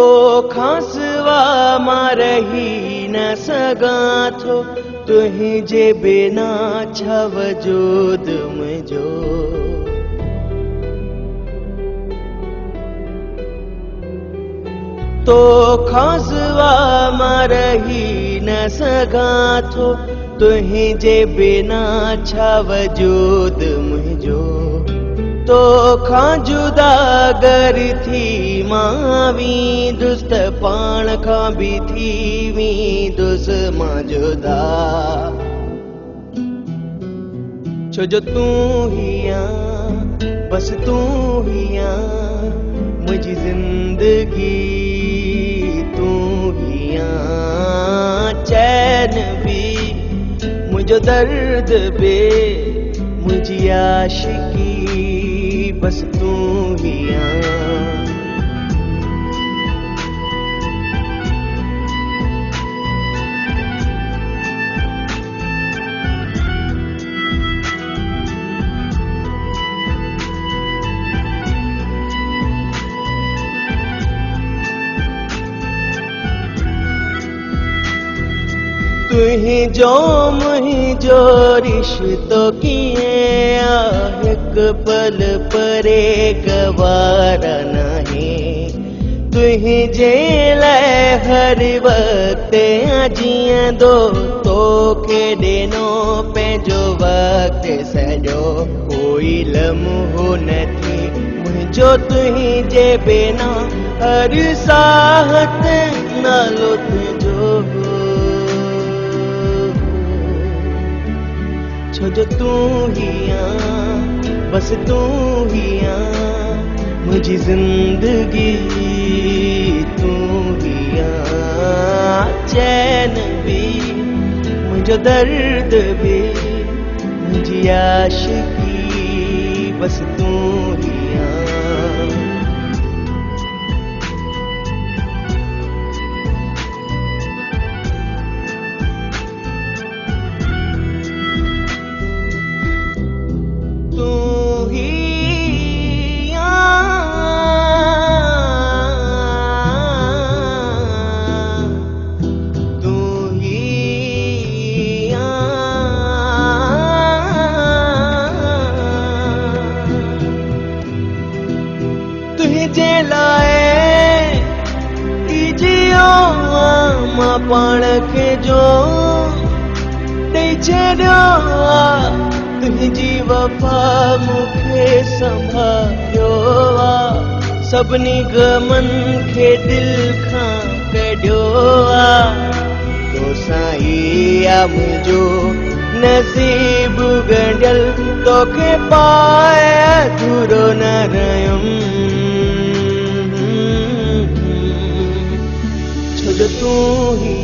तो खासवा मां रही न सघां थो तुंहिंजे बिना छा वजूद मुंहिंजो। तो खासवा मां रही न सघां थो तुंहिंजे बिना छा वजूद मुंहिंजो। तो खां जुदा अगर थी मां वेंदुसि त पाण खां बि थी वेंदुसि मां जुदा। छो जो तूं ही आहीं, बस तूं ही आहीं मुंहिंजी ज़िंदगी। तूं ही आहीं चैन भी मुझो दर्द बे मुझी आशिकी। बस तू ही तुहिंजो मुहिंजो रिश्तो कीअं आ हिक पल परे गवारा नहीं। तुहिंजे लाइ हर वक्त जीअं दो तोखे ॾिनो पंहिंजो वक्त सॼो। कोई लम्हो न थी मुंहिंजो तुहिंजे बिना हर साहत नालो तुंहिंजो। छो जो तू ही आहीं, बस तू ही आहीं मुझी जिंदगी। तू ही आहीं चैन भी मुझो दर्द भी मुझी आशिकी। बस तू ही आहीं। तुहिंजे लाइ जियो मां पाण खे जो ॾेई छॾियो। तुंहिंजी वफ़ा मूंखे संभालियो आ। सभिनी गमनि खे दिल खां कढियो आ। तोसां ई आ मुंहिंजो नसीब ॻंढियल तोखे पाए अधूरो न रहियुमि। छो जो तू ही